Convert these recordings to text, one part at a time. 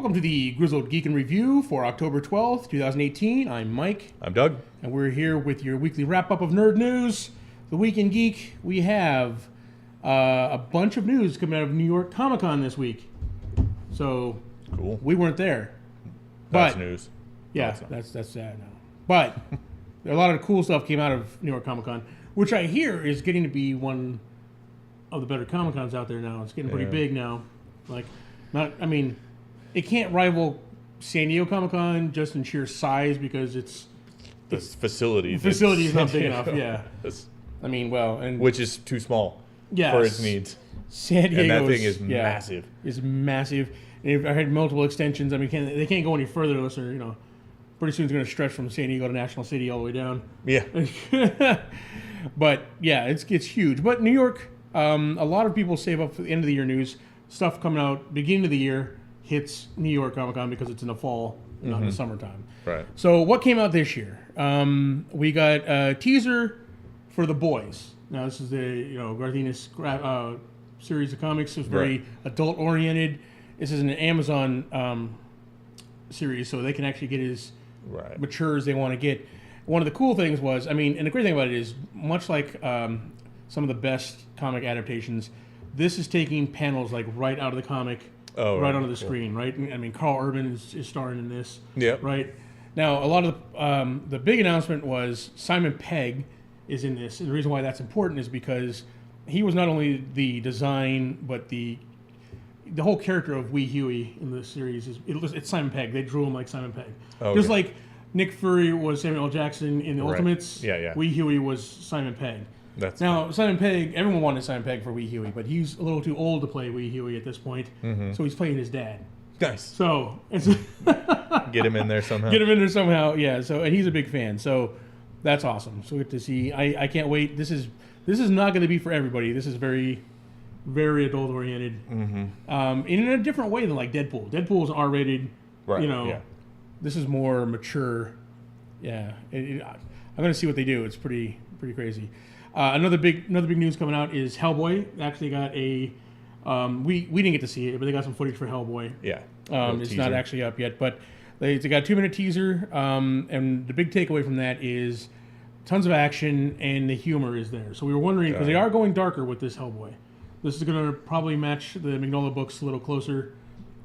Welcome to the Grizzled Geek and Review for October 12th, 2018. I'm Mike. I'm Doug. And we're here with your weekly wrap-up of nerd news. The Week in Geek, we have a bunch of news coming out of New York Comic Con this week. So, cool. We weren't there. That's news. Yeah, that's sad now. But a lot of cool stuff came out of New York Comic Con, which I hear is getting to be one of the better Comic Cons out there now. It's getting pretty big now. It can't rival San Diego Comic Con just in sheer size because it's the facility. The facility is not big enough. Yeah, which is too small for its needs. San Diego, and that thing is massive. It's massive. And I had multiple extensions. I mean, they can't go any further unless they're pretty soon it's going to stretch from San Diego to National City all the way down. Yeah. But yeah, it's huge. But New York, a lot of people save up for the end of the year news. Stuff coming out beginning of the year hits New York Comic Con because it's in the fall, not in the summertime. Right. So what came out this year? We got a teaser for The Boys. Now this is the Garthinis series of comics. It's very adult oriented. This is an Amazon series, so they can actually get as mature as they want to get. One of the cool things was, and the great thing about it is, much like some of the best comic adaptations, this is taking panels like right out of the comic, onto the screen, right? I mean, Carl Urban is starring in this, right? Now, a lot of the big announcement was Simon Pegg is in this. And the reason why that's important is because he was not only the design, but the whole character of Wee Huey in the series it's Simon Pegg. They drew him like Simon Pegg. Just like Nick Fury was Samuel L. Jackson in the Ultimates. Wee Huey was Simon Pegg. Simon Pegg, everyone wanted Simon Pegg for Wee Huey, but he's a little too old to play Wee Huey at this point, so he's playing his dad. Nice. So get him in there somehow. Yeah. So, and he's a big fan, so that's awesome. So good to see. I can't wait. This is not going to be for everybody. This is very, very adult oriented, in a different way than like Deadpool. Deadpool is R-rated. Right. This is more mature. Yeah. I'm going to see what they do. It's pretty crazy. Another big news coming out is Hellboy. Actually got a we didn't get to see it, but they got some footage for Hellboy. Yeah. It's not actually up yet, but they got a 2-minute teaser, and the big takeaway from that is tons of action and the humor is there. So we were wondering, because they are going darker with this Hellboy. This is going to probably match the Mignola books a little closer.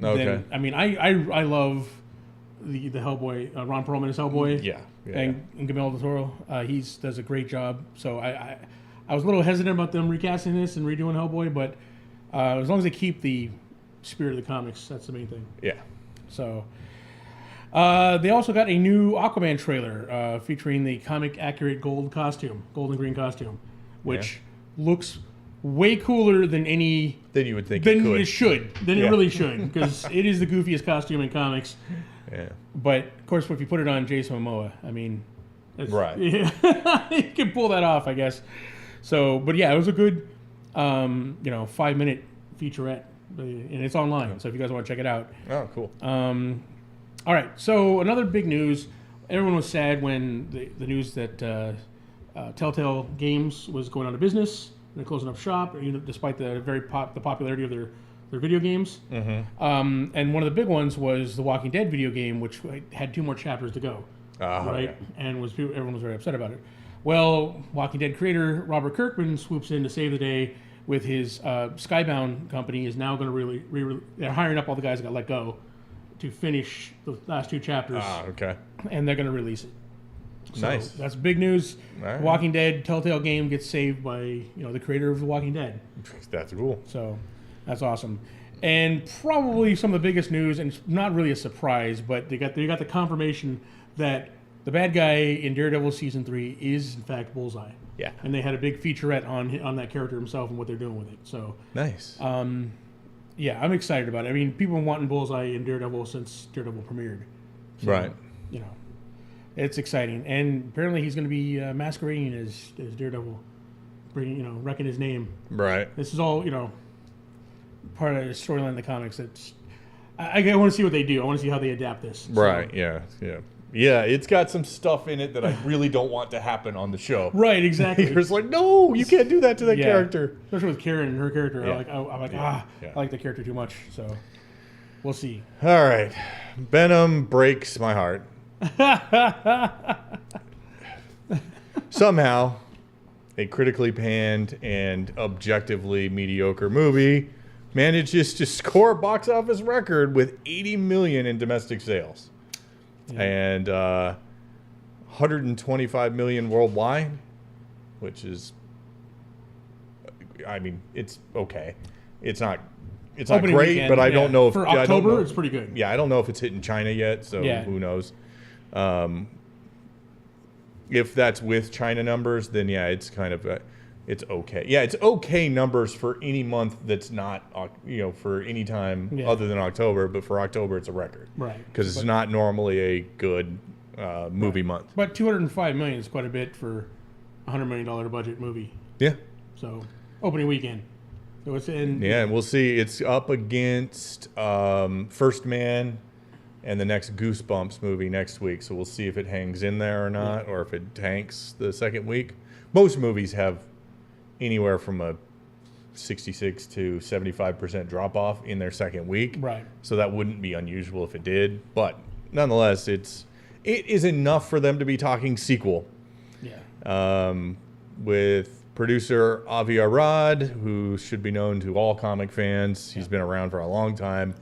Okay. I love the Hellboy. Ron Perlman is Hellboy. Yeah. And Guillermo del Toro, he does a great job. So I was a little hesitant about them recasting this and redoing Hellboy, but as long as they keep the spirit of the comics, that's the main thing. Yeah. So they also got a new Aquaman trailer featuring the comic accurate gold and green costume, which looks way cooler than you would think it really should, because it is the goofiest costume in comics. Yeah. But of course, if you put it on Jason Momoa, right? Yeah, you can pull that off, I guess. So, but yeah, it was a good 5-minute featurette, and it's online. So if you guys want to check it out. Oh, cool. All right. So another big news. Everyone was sad when the news that Telltale Games was going out of business. They're closing up shop, despite the the popularity of their video games. And one of the big ones was the Walking Dead video game, which had 2 more chapters to go. Right? And everyone was very upset about it. Well, Walking Dead creator Robert Kirkman swoops in to save the day with his Skybound company. Is now going to they're hiring up all the guys that got let go to finish the last 2 chapters. And they're going to release it. So nice. That's big news. Right. Walking Dead Telltale game gets saved by the creator of The Walking Dead. That's cool. So that's awesome. And probably some of the biggest news, and it's not really a surprise, but they got the confirmation that the bad guy in Daredevil season 3 is in fact Bullseye. Yeah. And they had a big featurette on that character himself and what they're doing with it. So nice. Yeah, I'm excited about it. I mean, people have been wanting Bullseye in Daredevil since Daredevil premiered. So, right. It's exciting, and apparently he's going to be masquerading as Daredevil, wrecking his name. Right. This is all part of the storyline in the comics. I want to see what they do. I want to see how they adapt this. Right. Yeah. Yeah, it's got some stuff in it that I really don't want to happen on the show. Right, exactly. You're just like, no, you can't do that to that character. Especially with Karen and her character. Yeah. I like the character too much. So we'll see. All right. Venom breaks my heart. Somehow, a critically panned and objectively mediocre movie manages to score a box office record with 80 million in domestic sales. Yeah. And 125 million worldwide, which is, I mean, it's okay. It's not great, weekend, but I don't know if for October it's pretty good. Yeah, I don't know if it's hitting China yet, so who knows. If that's with China numbers, then yeah, it's kind of it's okay. Yeah, it's okay numbers for any month that's not for any time other than October, but for October it's a record, right? Because it's not normally a good movie month. But 205 million is quite a bit for a $100 million budget movie. Yeah. So opening weekend. So it's in. Yeah, and we'll see. It's up against First Man and the next Goosebumps movie next week. So we'll see if it hangs in there or not, or if it tanks the second week. Most movies have anywhere from a 66 to 75% drop off in their second week. Right. So that wouldn't be unusual if it did. But nonetheless, it is enough for them to be talking sequel. Yeah. With producer Avi Arad, who should be known to all comic fans. He's been around for a long time.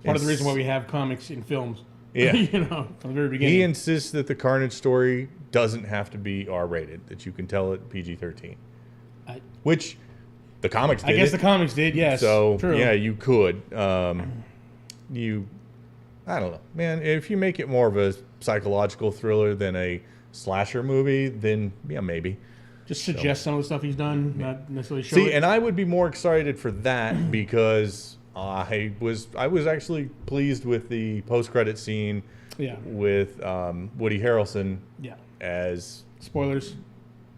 Part of the reason why we have comics in films. Yeah. From the very beginning. He insists that the Carnage story doesn't have to be R-rated, that you can tell it PG-13. Which the comics did. I guess the comics did, yes. So, true. Yeah, you could. I don't know. Man, if you make it more of a psychological thriller than a slasher movie, then, yeah, maybe. Just suggest some of the stuff he's done, not necessarily show See, it. and I would be more excited for that because I was actually pleased with the post-credit scene with Woody Harrelson as... Spoilers.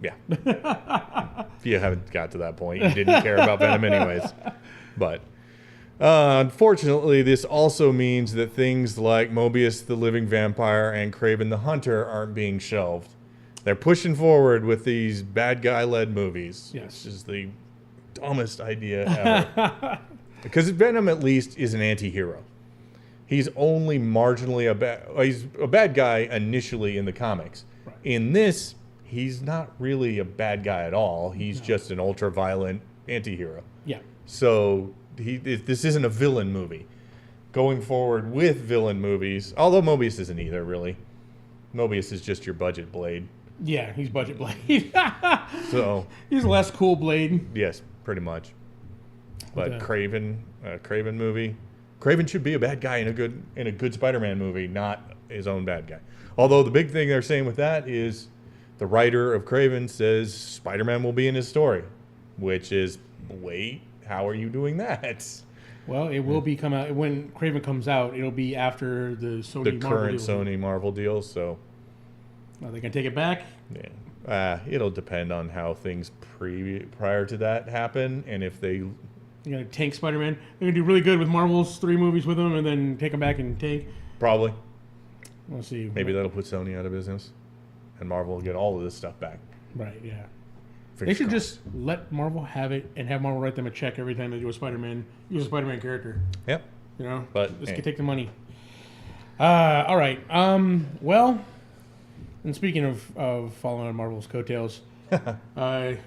Yeah. If you haven't got to that point, you didn't care about Venom anyways. But unfortunately, this also means that things like Mobius the Living Vampire and Kraven the Hunter aren't being shelved. They're pushing forward with these bad guy-led movies. Yes. Which is the dumbest idea ever. Because Venom, at least, is an anti-hero. He's only marginally he's a bad guy initially in the comics. Right. In this, he's not really a bad guy at all. He's just an ultra-violent anti-hero. Yeah. So this isn't a villain movie. Going forward with villain movies, although Mobius isn't either, really. Mobius is just your budget Blade. Yeah, he's budget Blade. So he's a less cool Blade. Yes, pretty much. But Kraven movie. Kraven should be a bad guy in a good Spider-Man movie, not his own bad guy. Although the big thing they're saying with that is the writer of Kraven says Spider-Man will be in his story, which is, wait, how are you doing that? Well, it will be come out when Kraven comes out. It'll be after the current Sony Marvel deal. So are they gonna take it back? Yeah, it'll depend on how things prior to that happen, and if they. You're gonna tank Spider-Man. They're gonna do really good with Marvel's 3 movies with him, and then take him back and tank. Probably. We'll see. Maybe that'll put Sony out of business, and Marvel will get all of this stuff back. Right. Yeah. They should just let Marvel have it and have Marvel write them a check every time they do a Spider-Man, use a Spider-Man character. Yep. You know, but just take the money. All right. Well, and speaking of following on Marvel's coattails, the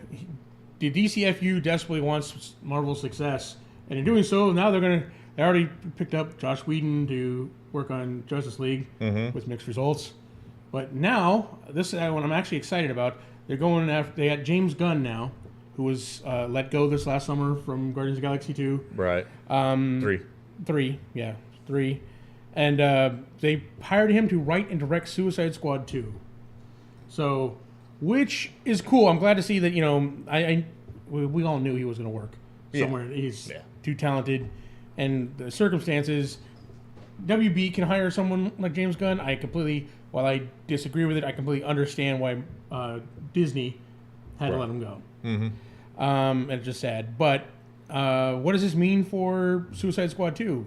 DCFU desperately wants Marvel's success, and in doing so, now they already picked up Joss Whedon to work on Justice League with mixed results. But now, this is what I'm actually excited about. They're going after. They got James Gunn now, who was let go this last summer from Guardians of the Galaxy 2. Right. 3. Yeah, 3. And they hired him to write and direct Suicide Squad 2. So, which is cool. I'm glad to see that. You know, we all knew he was going to work somewhere. Yeah. He's too talented, and the circumstances. WB can hire someone like James Gunn. While I disagree with it, I completely understand why Disney had to let him go. Mm-hmm. And it's just sad. But what does this mean for Suicide Squad 2?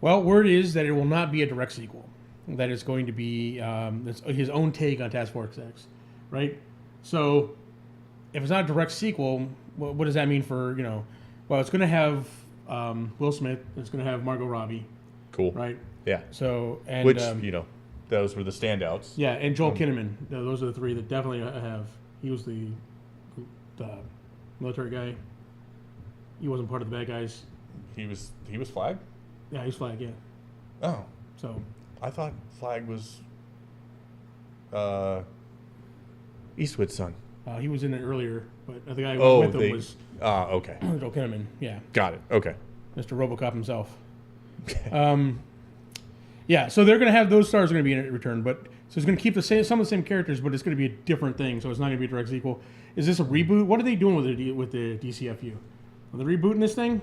Well, word is that it will not be a direct sequel. That it's going to be his own take on Task Force X, right? So if it's not a direct sequel, what does that mean for, Well, it's going to have Will Smith. It's going to have Margot Robbie. Cool. Right. Yeah. So and which those were the standouts. Yeah, and Joel Kinnaman. Those are the three that definitely have. He was the military guy. He wasn't part of the bad guys. He was Flag? Yeah, he was Flag. Yeah. Oh. So. I thought Flag was Eastwood's son. He was in it earlier, but the guy who with him was. Okay. Joel Kinnaman. Yeah. Got it. Okay. Mr. RoboCop himself. Yeah, so they're going to have those stars are going to be in return, but so it's going to keep some of the same characters, but it's going to be a different thing. So it's not going to be a direct sequel. Is this a reboot? What are they doing with the DCFU? Are they rebooting this thing?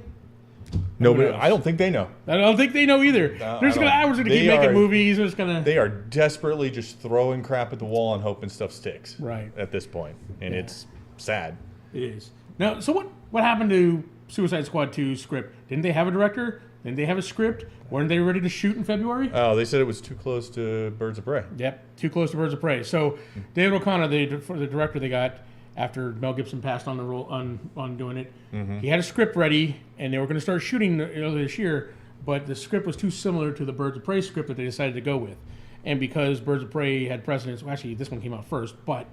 No, but I don't think they know. I don't think they know either. They're just going to keep making movies. They're just going to. They are desperately just throwing crap at the wall and hoping stuff sticks. Right. At this point, and it's sad. It is. Now, so what happened to Suicide Squad 2 script? Didn't they have a director? Didn't they have a script? Weren't they ready to shoot in February? Oh, they said it was too close to Birds of Prey. Yep, too close to Birds of Prey. So David O'Connor, the director they got after Mel Gibson passed on the role on doing it, he had a script ready, and they were going to start shooting this year, but the script was too similar to the Birds of Prey script that they decided to go with. And because Birds of Prey had precedence, well, actually this one came out first, but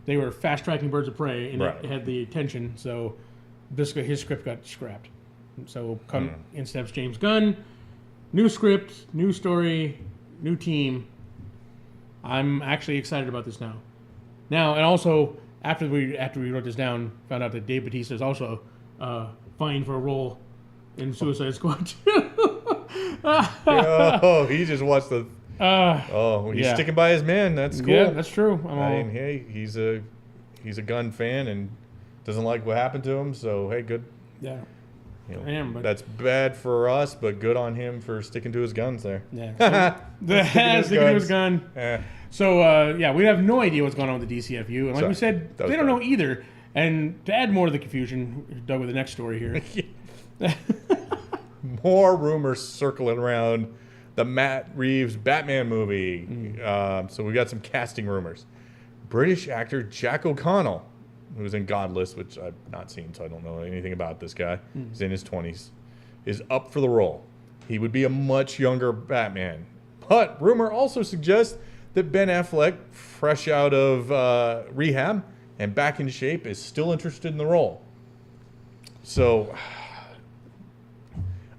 they were fast-tracking Birds of Prey, and it had the attention, so his script got scrapped. So in steps James Gunn. New script, new story, new team. I'm actually excited about this now. And also after we wrote this down, found out that Dave Bautista is also vying for a role in Suicide Squad 2. He just watched the. He's sticking by his man. That's cool. Yeah, that's true. Hey, he's a Gunn fan and doesn't like what happened to him. So hey, good. Yeah. But that's bad for us, but good on him for sticking to his guns there. Yeah. Sticking to his gun. So, we have no idea what's going on with the DCFU. And like we said, they don't know either. And to add more to the confusion, Doug, with the next story here. More rumors circling around the Matt Reeves Batman movie. So we got some casting rumors. British actor Jack O'Connell, who's in Godless, which I've not seen, so I don't know anything about this guy. He's in his 20s, is up for the role. He would be a much younger Batman. But rumor also suggests that Ben Affleck, fresh out of rehab and back in shape, is still interested in the role. So,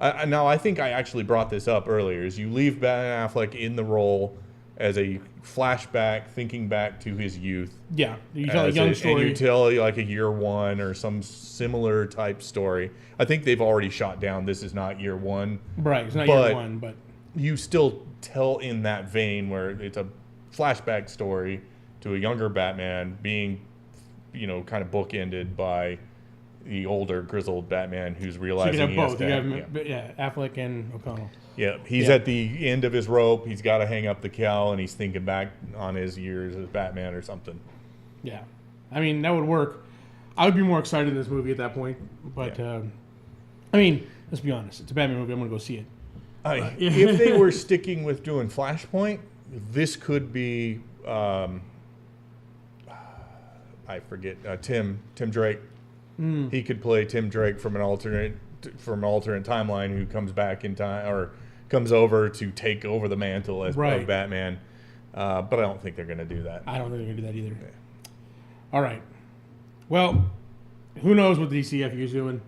I think I actually brought this up earlier, is you leave Ben Affleck in the role as a flashback, thinking back to his youth. Yeah, you tell a young story. And you tell like a year one or some similar type story. I think they've already shot down This Is Not Year One. Right, it's not year one, but... You still tell in that vein where it's a flashback story to a younger Batman being, kind of bookended by the older, grizzled Batman who's realizing so you can have both. You have Affleck and O'Connell. Yeah, he's at the end of his rope. He's got to hang up the cowl, and he's thinking back on his years as Batman or something. Yeah. I mean, that would work. I would be more excited in this movie at that point. But, let's be honest. It's a Batman movie. I'm going to go see it. If they were sticking with doing Flashpoint, this could be, I forget, Tim Drake. He could play Tim Drake from an alternate timeline who comes back in time or comes over to take over the mantle as of Batman. But I don't think they're going to do that. I don't think they're going to do that either. Yeah. All right. Well, who knows what the DCFU is doing?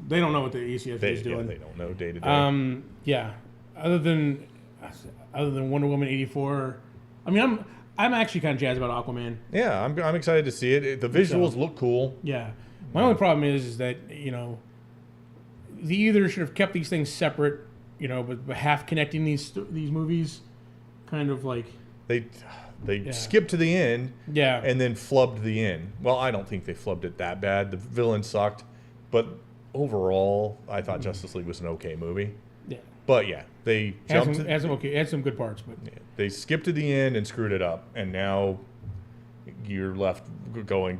They don't know what the ECFU is doing. Yeah, they don't know day to day. Other than Wonder Woman 84, I mean, I'm actually kind of jazzed about Aquaman. Yeah, I'm excited to see it. The visuals look cool. Yeah. My only problem is that, they either should have kept these things separate, but half connecting these movies, kind of like they skipped to the end, and then flubbed the end. Well, I don't think they flubbed it that bad. The villain sucked, but overall, I thought Justice League was an okay movie. Yeah, but they jumped. Had some good parts, but they skipped to the end and screwed it up, and now you're left going,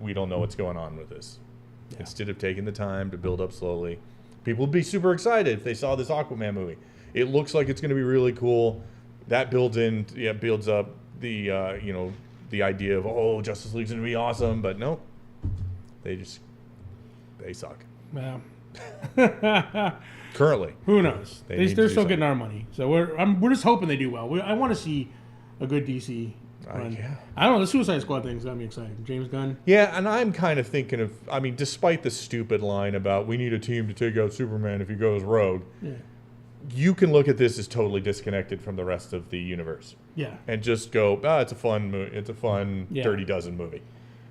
we don't know what's going on with this. Yeah. Instead of taking the time to build up slowly, people would be super excited if they saw this Aquaman movie. It looks like it's going to be really cool. That builds up the the idea of Justice League's going to be awesome, but no, they suck. Yeah. Currently. Who knows? They're still something. getting our money. So we're just hoping they do well. I want to see a good DC run. Yeah. I don't know. The Suicide Squad thing's got me excited. James Gunn. Yeah, and I'm kind of thinking of, I mean, despite the stupid line about we need a team to take out Superman if he goes rogue, you can look at this as totally disconnected from the rest of the universe. Yeah. And just go, it's a fun it's a fun Dirty Dozen movie.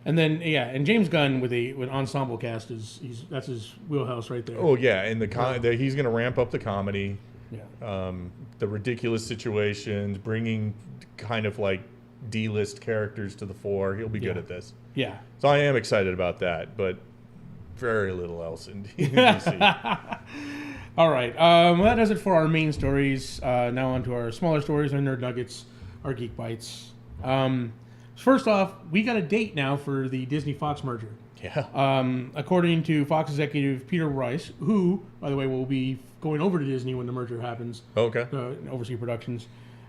And then and James Gunn with an ensemble cast that's his wheelhouse right there. Oh yeah, and he's going to ramp up the comedy. Yeah. The ridiculous situations, bringing kind of like D-list characters to the fore. He'll be good at this. Yeah. So I am excited about that, but very little else in DC. All right. Well, that does it for our main stories. Now on to our smaller stories, our nerd nuggets, our geek bites. First off, we got a date now for the Disney-Fox merger. Yeah. According to Fox executive Peter Rice, who, by the way, will be going over to Disney when the merger happens. Okay. Oversee productions.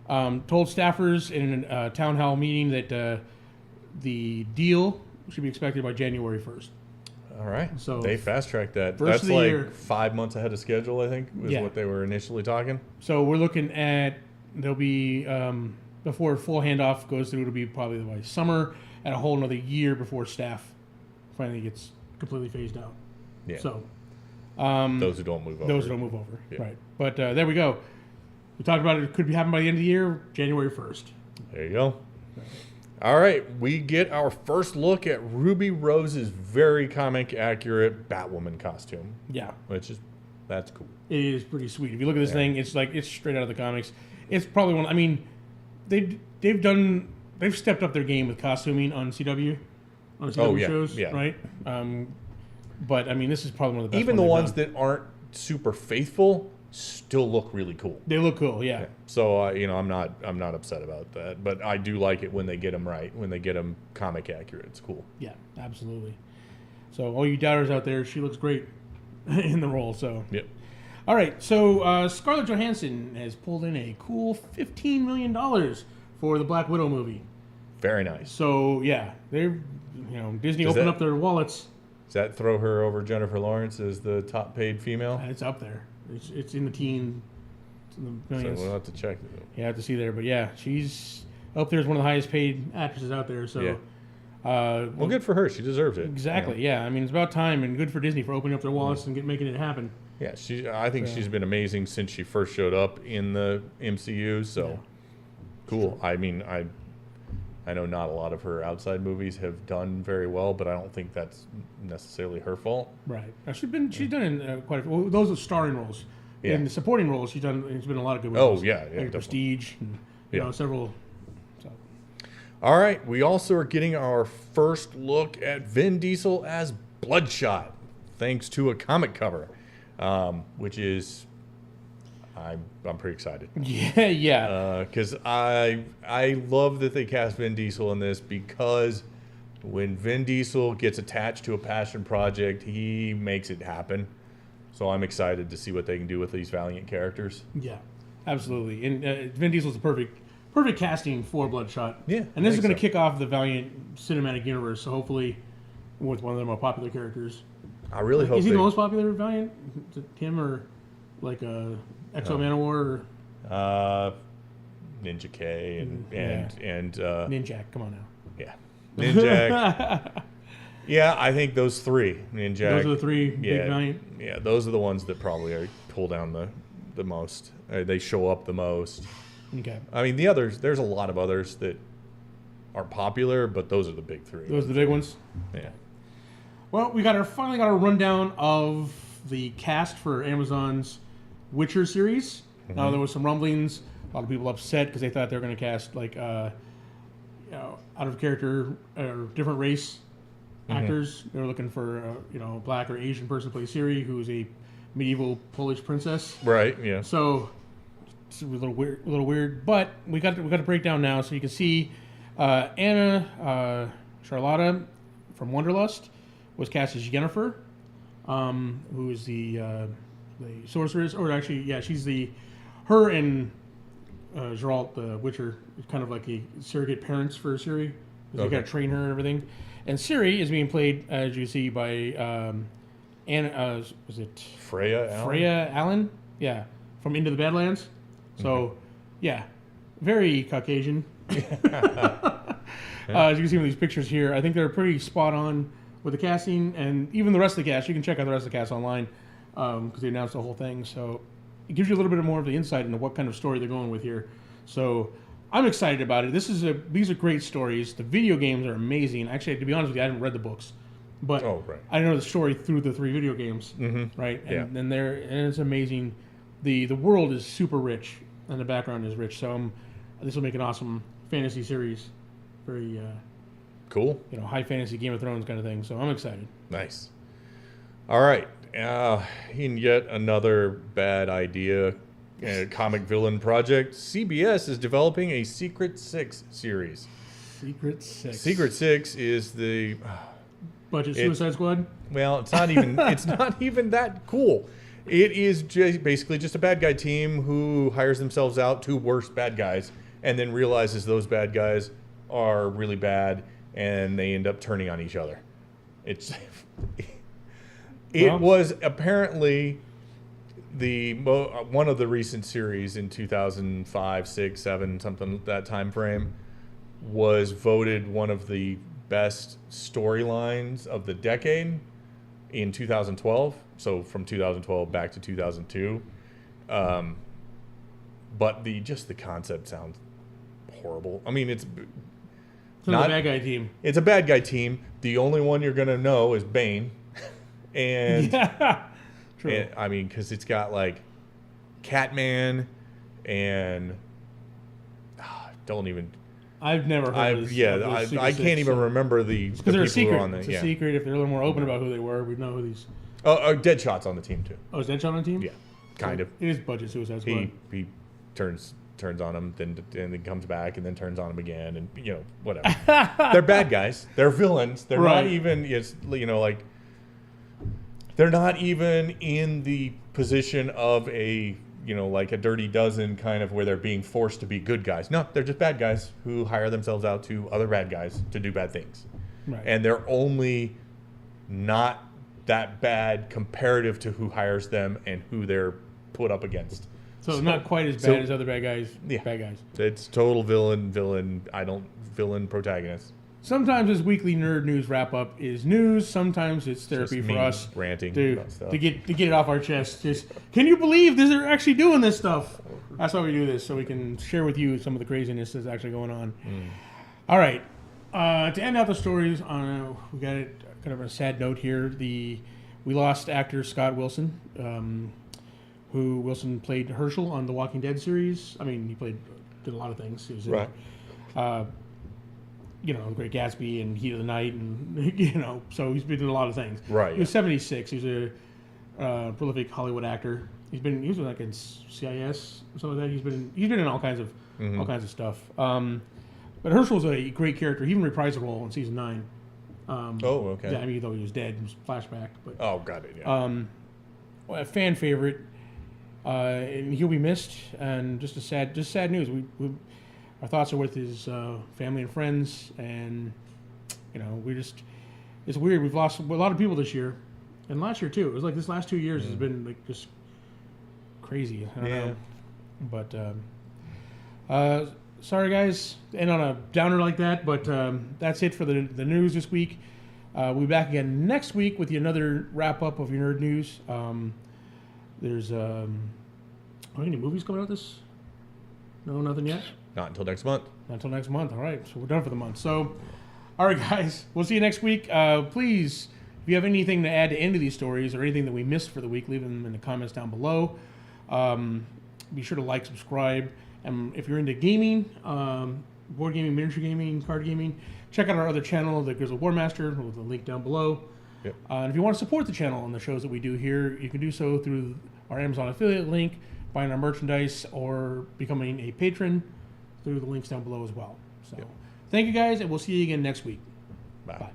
Told staffers in a town hall meeting that the deal should be expected by January 1st. All right. So they fast-tracked that. First That's of the like year. 5 months ahead of schedule, I think, was what they were initially talking. So we're looking at, there'll be, before full handoff goes through, it'll be probably by summer and a whole another year before staff finally gets completely phased out. Yeah. So those who don't move over. Those who don't move over, right. But there we go. We talked about it could be happening by the end of the year, January 1st. There you go. All right, we get our first look at Ruby Rose's very comic-accurate Batwoman costume. Yeah. That's cool. It is pretty sweet. If you look at this thing, it's straight out of the comics. It's probably one, I mean, they've stepped up their game with costuming on CW shows, right? But, I mean, this is probably one of the best Even the ones that aren't super faithful still look really cool. They look cool, yeah. So I'm not upset about that, but I do like it when they get them right, when they get them comic accurate. It's cool. Yeah, absolutely. So all you doubters out there, she looks great in the role. So yep. All right, so Scarlett Johansson has pulled in a cool $15 million for the Black Widow movie. Very nice. So yeah, Disney opened up their wallets. Does that throw her over Jennifer Lawrence as the top paid female? It's up there. It's in the teens, in the millions. So we'll have to check it. Yeah, I have to see there. But yeah, she's up there as one of the highest paid actresses out there. So, well, good for her. She deserves it. Exactly. Yeah, I mean, it's about time, and good for Disney for opening up their wallets and making it happen. Yeah, I think she's been amazing since she first showed up in the MCU. So cool. I mean, I know not a lot of her outside movies have done very well, but I don't think that's necessarily her fault. Right. She's done in quite a few. Those are starring roles. Yeah. In the supporting roles, she's been in a lot of good roles. Oh, yeah. Like Prestige, and, several. So. All right. We also are getting our first look at Vin Diesel as Bloodshot, thanks to a comic cover, which is... I'm pretty excited. Yeah. Because I love that they cast Vin Diesel in this, because when Vin Diesel gets attached to a passion project, he makes it happen. So I'm excited to see what they can do with these Valiant characters. Yeah, absolutely. And Vin Diesel's the perfect casting for Bloodshot. Yeah. And this is going to kick off the Valiant cinematic universe. So hopefully, with one of their more popular characters. I really hope. Is he the most popular Valiant? Is it him or like Exo Manowar? Ninja K and Ninjak. Come on now. Yeah, Ninjak. Yeah, I think those three. Ninjak. Those are the three big Valiant. Yeah, those are the ones that probably pull down the most. They show up the most. Okay. I mean, the others. There's a lot of others that are popular, but those are the big three. Those are the big ones. Yeah. Well, we finally got a rundown of the cast for Amazon's Witcher series. Mm-hmm. Now there was some rumblings. A lot of people upset because they thought they were going to cast out of character or different race actors. They were looking for a black or Asian person to play Ciri, who is a medieval Polish princess. Right. Yeah. So it's a little weird, but we got a breakdown now, so you can see Anna Charlotta from Wanderlust was cast as Yennefer, who is the sorceress, or actually, she's her and Geralt the Witcher is kind of like a surrogate parents for Ciri. They got to train her and everything. And Ciri is being played, as you see, by and was it Freya Allen? Yeah, from Into the Badlands. So, yeah, very Caucasian. As you can see from these pictures here, I think they're pretty spot on with the casting and even the rest of the cast. You can check out the rest of the cast online because they announced the whole thing. So it gives you a little bit more of the insight into what kind of story they're going with here. So I'm excited about it. These are great stories. The video games are amazing. Actually, to be honest with you, I haven't read the books, but I know the story through the 3 video games, right? And it's amazing. The world is super rich and the background is rich. So this will make an awesome fantasy series. Very cool. High fantasy Game of Thrones kind of thing. So I'm excited. Nice. All right. In yet another bad idea, comic villain project, CBS is developing a Secret Six series. Secret Six. Secret Six is the budget Suicide Squad. Well, it's not even. It's not even that cool. It is basically just a bad guy team who hires themselves out to worse bad guys, and then realizes those bad guys are really bad, and they end up turning on each other. It was apparently one of the recent series in 2005, 6, 7, something that time frame was voted one of the best storylines of the decade in 2012. So from 2012 back to 2002. But the concept sounds horrible. I mean, it's not a bad guy team. It's a bad guy team. The only one you're going to know is Bane. And, true. And I mean, because it's got like Catman and don't even. I've never heard of this. Yeah, I can't even remember the people they're a who are on there. It's a secret. If they're a little more open about who they were, we'd know who these. Oh, Deadshot's on the team too. Oh, is Deadshot on the team? Yeah, kind of. It is budget Suicide Squad. He turns on him, then comes back, and then turns on him again, and whatever. They're bad guys. They're villains. They're not even. They're not even in the position of a like a Dirty Dozen kind of where they're being forced to be good guys. No, they're just bad guys who hire themselves out to other bad guys to do bad things, and they're only not that bad comparative to who hires them and who they're put up against. So not quite as bad as other bad guys. Yeah. Bad guys. It's total villain. Villain protagonist. Sometimes this weekly nerd news wrap up is news. Sometimes it's therapy for us ranting about stuff. to get it off our chest. Just can you believe they're actually doing this stuff? That's why we do this, so we can share with you some of the craziness that's actually going on. All right. To end out the stories, we got it kind of a sad note here. We lost actor Scott Wilson, who Wilson played Herschel on the Walking Dead series. I mean, he did a lot of things. He was in, Great Gatsby and Heat of the Night, and so he's been doing a lot of things. Right. He was 76. He's a prolific Hollywood actor. He was like in CIS or something like that. He's been in all kinds of stuff. But Herschel was a great character. He even reprised the role in season 9. Okay. Yeah, I mean, though he was dead, it was flashback. But got it. Yeah. A fan favorite, and he'll be missed. And just sad news. Our thoughts are with his family and friends, and it's weird. We've lost a lot of people this year, and last year too. It was like this last 2 years has been like just crazy. I don't know, but sorry guys, to end on a downer like that. But that's it for the news this week. We'll be back again next week with another wrap up of your nerd news. There's any movies coming out this? No, nothing yet. Not until next month. Not until next month. All right. So we're done for the month. So, all right, guys. We'll see you next week. Please, if you have anything to add to any of these stories or anything that we missed for the week, leave them in the comments down below. Be sure to like, subscribe. And if you're into gaming, board gaming, miniature gaming, card gaming, check out our other channel, the Grizzled War Master, with a link down below. Yep. And if you want to support the channel and the shows that we do here, you can do so through our Amazon affiliate link, buying our merchandise, or becoming a patron through the links down below as well. So, Thank you guys, and we'll see you again next week. Bye. Bye.